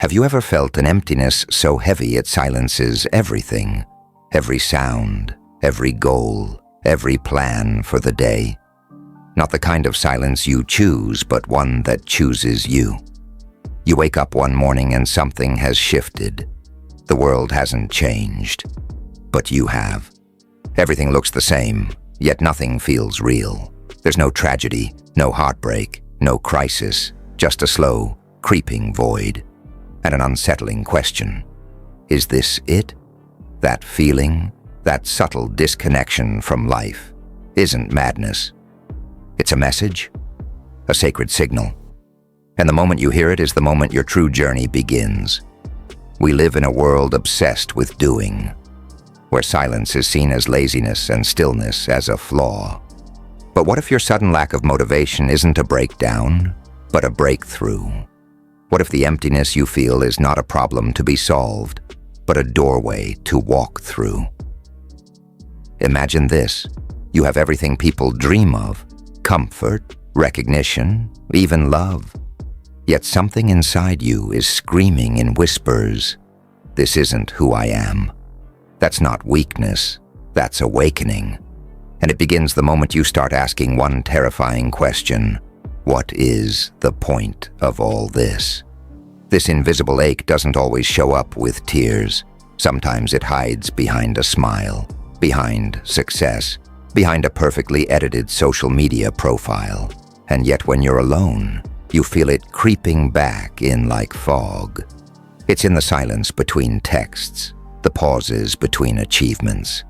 Have you ever felt an emptiness so heavy it silences everything? Every sound, every goal, every plan for the day? Not the kind of silence you choose, but one that chooses you. You wake up one morning and something has shifted. The world hasn't changed, but you have. Everything looks the same, yet nothing feels real. There's no tragedy, no heartbreak, no crisis, just a slow, creeping void. And an unsettling question. Is this it? That feeling, that subtle disconnection from life, isn't madness. It's a message, a sacred signal. And the moment you hear it is the moment your true journey begins. We live in a world obsessed with doing, where silence is seen as laziness and stillness as a flaw. But what if your sudden lack of motivation isn't a breakdown, but a breakthrough? What if the emptiness you feel is not a problem to be solved, but a doorway to walk through? Imagine this. You have everything people dream of: comfort, recognition, even love. Yet something inside you is screaming in whispers, "This isn't who I am." That's not weakness, that's awakening. And it begins the moment you start asking one terrifying question: what is the point of all this? This invisible ache doesn't always show up with tears. Sometimes it hides behind a smile, behind success, behind a perfectly edited social media profile. And yet when you're alone, you feel it creeping back in like fog. It's in the silence between texts, the pauses between achievements.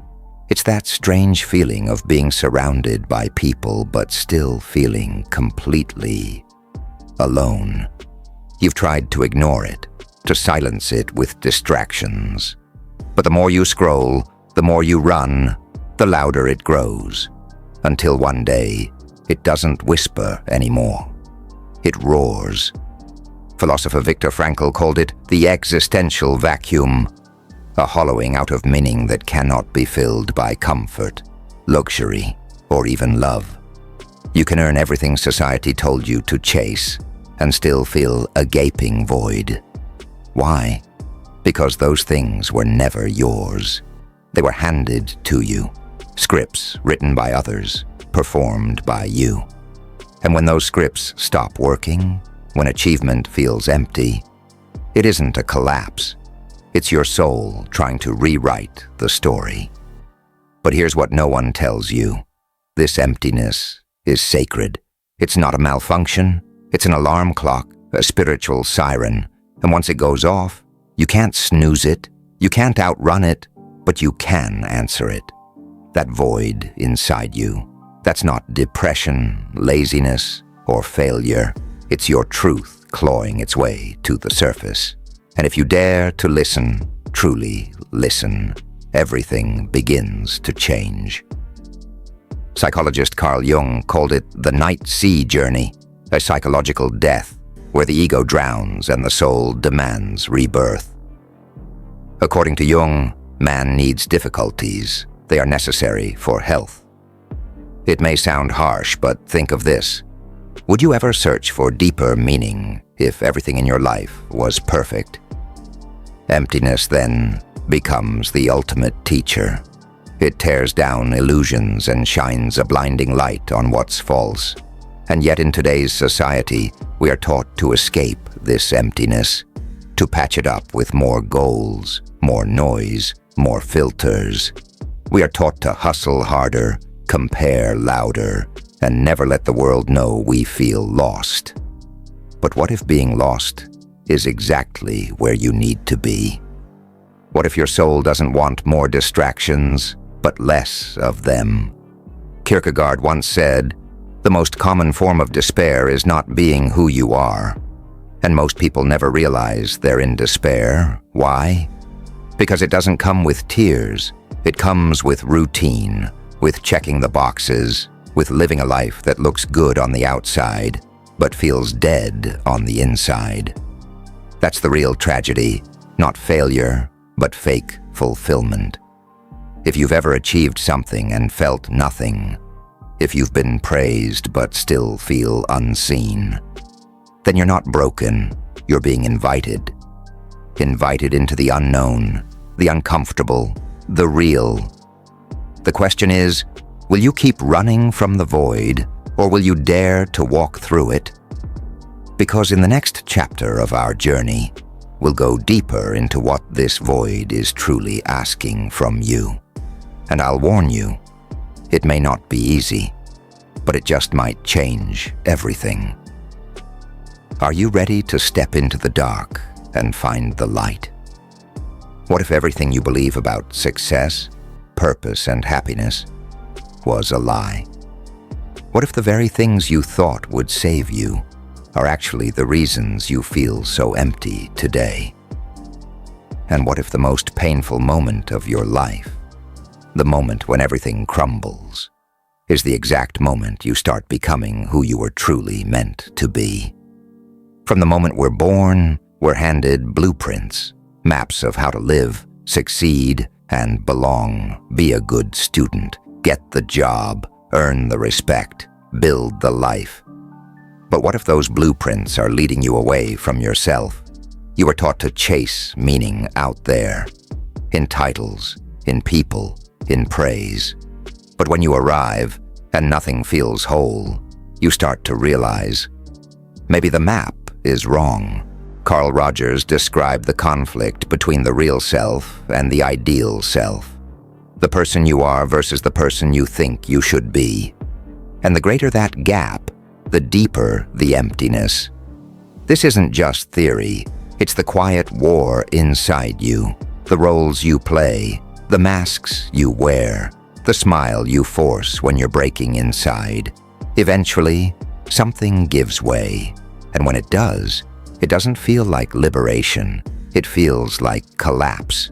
It's that strange feeling of being surrounded by people but still feeling completely alone. You've tried to ignore it, to silence it with distractions. But the more you scroll, the more you run, the louder it grows. Until one day, it doesn't whisper anymore. It roars. Philosopher Viktor Frankl called it the existential vacuum, a hollowing out of meaning that cannot be filled by comfort, luxury, or even love. You can earn everything society told you to chase and still feel a gaping void. Why? Because those things were never yours. They were handed to you, scripts written by others, performed by you. And when those scripts stop working, when achievement feels empty, it isn't a collapse. It's your soul trying to rewrite the story. But here's what no one tells you. This emptiness is sacred. It's not a malfunction. It's an alarm clock, a spiritual siren. And once it goes off, you can't snooze it. You can't outrun it, but you can answer it. That void inside you. That's not depression, laziness, or failure. It's your truth clawing its way to the surface. And if you dare to listen, truly listen, everything begins to change. Psychologist Carl Jung called it the night sea journey, a psychological death where the ego drowns and the soul demands rebirth. According to Jung, man needs difficulties. They are necessary for health. It may sound harsh, but think of this. Would you ever search for deeper meaning if everything in your life was perfect? Emptiness then becomes the ultimate teacher. It tears down illusions and shines a blinding light on what's false. And yet in today's society, we are taught to escape this emptiness, to patch it up with more goals, more noise, more filters. We are taught to hustle harder, compare louder, and never let the world know we feel lost. But what if being lost is exactly where you need to be? What if your soul doesn't want more distractions, but less of them? Kierkegaard once said, "The most common form of despair is not being who you are." And most people never realize they're in despair. Why? Because it doesn't come with tears. It comes with routine, with checking the boxes, with living a life that looks good on the outside, but feels dead on the inside. That's the real tragedy, not failure, but fake fulfillment. If you've ever achieved something and felt nothing, if you've been praised but still feel unseen, then you're not broken, you're being invited. invited into the unknown, the uncomfortable, the real. The question is, will you keep running from the void, or will you dare to walk through it? Because in the next chapter of our journey, we'll go deeper into what this void is truly asking from you. And I'll warn you, it may not be easy, but it just might change everything. Are you ready to step into the dark and find the light? What if everything you believe about success, purpose, and happiness was a lie? What if the very things you thought would save you are actually the reasons you feel so empty today? And what if the most painful moment of your life, the moment when everything crumbles, is the exact moment you start becoming who you were truly meant to be? From the moment we're born, we're handed blueprints, maps of how to live, succeed, and belong. Be a good student, get the job, earn the respect, build the life. But what if those blueprints are leading you away from yourself? You were taught to chase meaning out there, in titles, in people, in praise. But when you arrive and nothing feels whole, you start to realize maybe the map is wrong. Carl Rogers described the conflict between the real self and the ideal self, the person you are versus the person you think you should be. And the greater that gap, the deeper the emptiness. This isn't just theory, it's the quiet war inside you, the roles you play, the masks you wear, the smile you force when you're breaking inside. Eventually, something gives way, and when it does, it doesn't feel like liberation, it feels like collapse.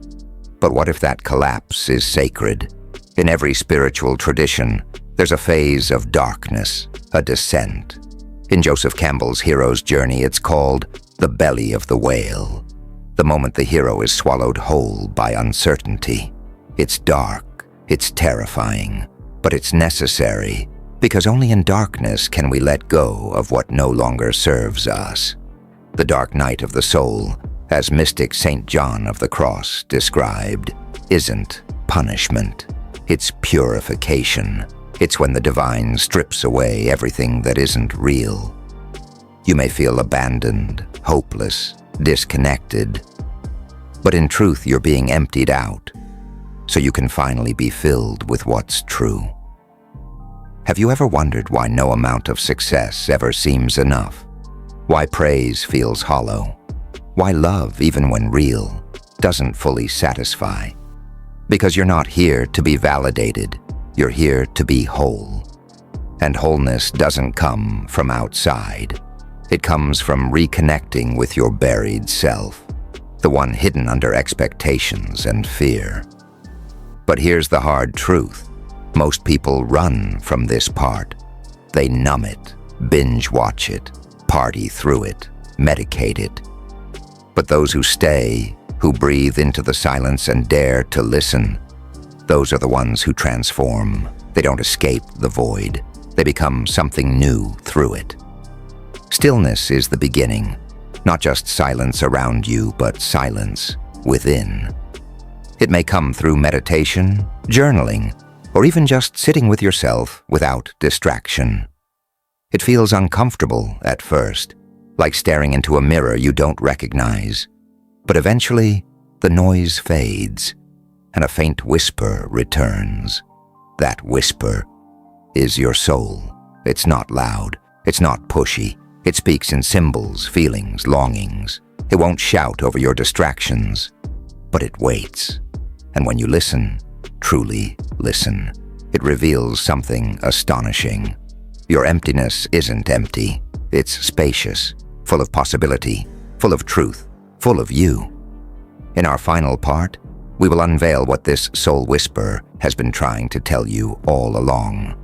But what if that collapse is sacred? In every spiritual tradition, there's a phase of darkness, a descent. In Joseph Campbell's hero's journey, it's called the belly of the whale. The moment the hero is swallowed whole by uncertainty. It's dark, it's terrifying, but it's necessary, because only in darkness can we let go of what no longer serves us. The dark night of the soul, as mystic St. John of the Cross described, isn't punishment. It's purification. It's when the divine strips away everything that isn't real. You may feel abandoned, hopeless, disconnected, but in truth you're being emptied out, so you can finally be filled with what's true. Have you ever wondered why no amount of success ever seems enough? Why praise feels hollow? Why love, even when real, doesn't fully satisfy? Because you're not here to be validated. You're here to be whole. And wholeness doesn't come from outside. It comes from reconnecting with your buried self, the one hidden under expectations and fear. But here's the hard truth. Most people run from this part. They numb it, binge watch it, party through it, medicate it. But those who stay, who breathe into the silence and dare to listen, those are the ones who transform. They don't escape the void. They become something new through it. Stillness is the beginning, not just silence around you, but silence within. It may come through meditation, journaling, or even just sitting with yourself without distraction. It feels uncomfortable at first, like staring into a mirror you don't recognize. But eventually, the noise fades, and a faint whisper returns. That whisper is your soul. It's not loud. It's not pushy. It speaks in symbols, feelings, longings. It won't shout over your distractions, but it waits. And when you listen, truly listen, it reveals something astonishing. Your emptiness isn't empty. It's spacious, full of possibility, full of truth, full of you. In our final part, we will unveil what this soul whisper has been trying to tell you all along.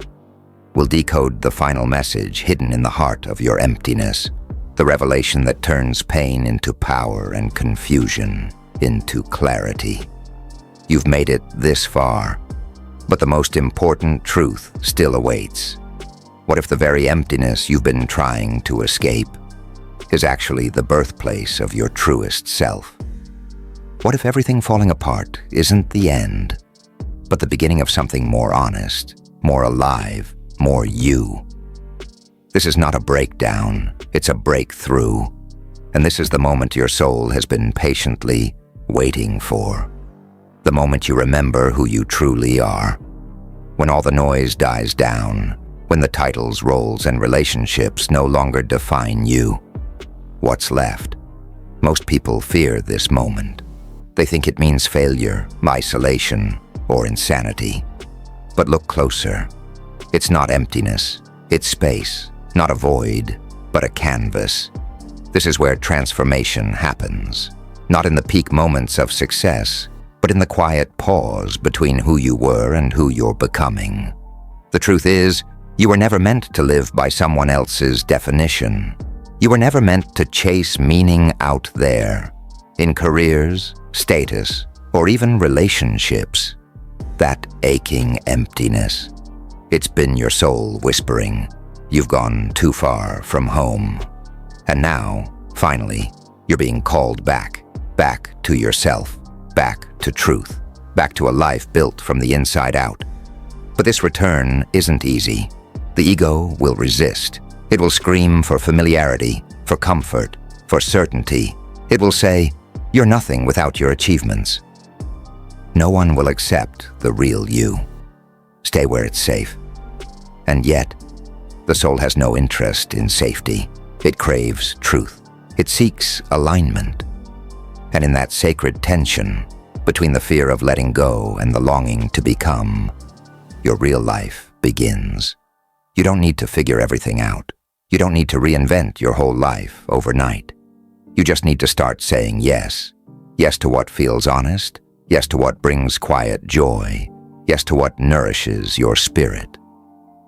We'll decode the final message hidden in the heart of your emptiness, the revelation that turns pain into power and confusion into clarity. You've made it this far, but the most important truth still awaits. What if the very emptiness you've been trying to escape is actually the birthplace of your truest self? What if everything falling apart isn't the end, but the beginning of something more honest, more alive, more you? This is not a breakdown, it's a breakthrough. And this is the moment your soul has been patiently waiting for. The moment you remember who you truly are. When all the noise dies down, when the titles, roles, and relationships no longer define you. What's left? Most people fear this moment. They think it means failure, isolation, or insanity. But look closer. It's not emptiness. It's space, not a void, but a canvas. This is where transformation happens. Not in the peak moments of success, but in the quiet pause between who you were and who you're becoming. The truth is, you were never meant to live by someone else's definition. You were never meant to chase meaning out there, in careers, status, or even relationships. That aching emptiness. It's been your soul whispering, you've gone too far from home. And now, finally, you're being called back to yourself, back to truth, back to a life built from the inside out. But this return isn't easy. The ego will resist. It will scream for familiarity, for comfort, for certainty. It will say, you're nothing without your achievements. No one will accept the real you. Stay where it's safe. And yet, the soul has no interest in safety. It craves truth. It seeks alignment. And in that sacred tension, between the fear of letting go and the longing to become, your real life begins. You don't need to figure everything out. You don't need to reinvent your whole life overnight. You just need to start saying yes. Yes to what feels honest. Yes to what brings quiet joy. Yes to what nourishes your spirit.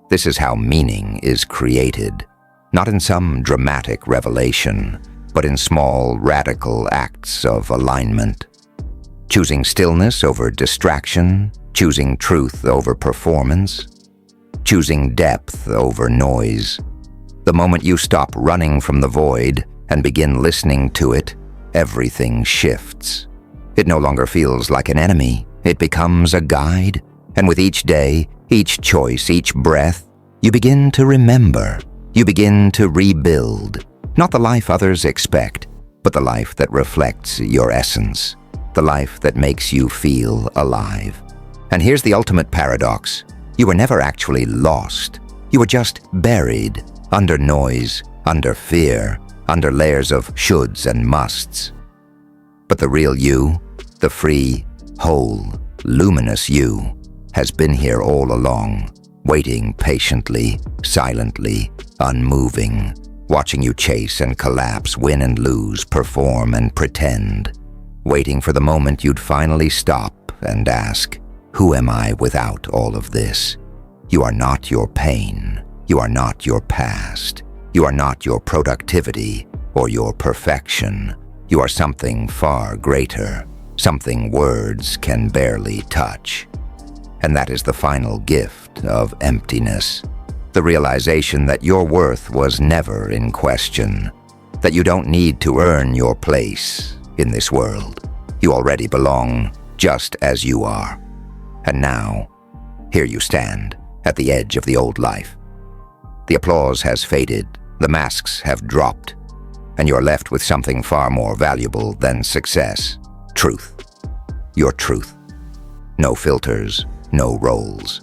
This is how meaning is created, not in some dramatic revelation, but in small, radical acts of alignment. Choosing stillness over distraction, choosing truth over performance, choosing depth over noise. The moment you stop running from the void and begin listening to it, everything shifts. It no longer feels like an enemy. It becomes a guide. And with each day, each choice, each breath, you begin to remember. You begin to rebuild. Not the life others expect, but the life that reflects your essence. The life that makes you feel alive. And here's the ultimate paradox. You were never actually lost. You were just buried, under noise, under fear, under layers of shoulds and musts. But the real you, the free, whole, luminous you, has been here all along, waiting patiently, silently, unmoving, watching you chase and collapse, win and lose, perform and pretend, waiting for the moment you'd finally stop and ask, who am I without all of this? You are not your pain. You are not your past. You are not your productivity or your perfection. You are something far greater, something words can barely touch. And that is the final gift of emptiness. The realization that your worth was never in question, that you don't need to earn your place in this world. You already belong just as you are. And now, here you stand at the edge of the old life. The applause has faded, the masks have dropped, and you're left with something far more valuable than success. Truth. Your truth. No filters, no roles.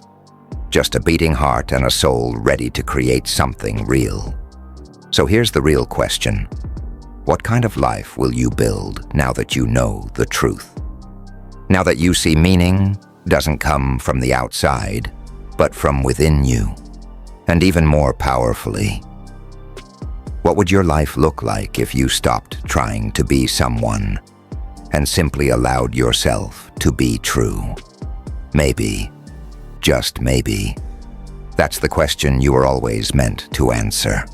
Just a beating heart and a soul ready to create something real. So here's the real question. What kind of life will you build now that you know the truth? Now that you see meaning doesn't come from the outside, but from within you. And even more powerfully, what would your life look like if you stopped trying to be someone and simply allowed yourself to be true? Maybe, just maybe, that's the question you were always meant to answer.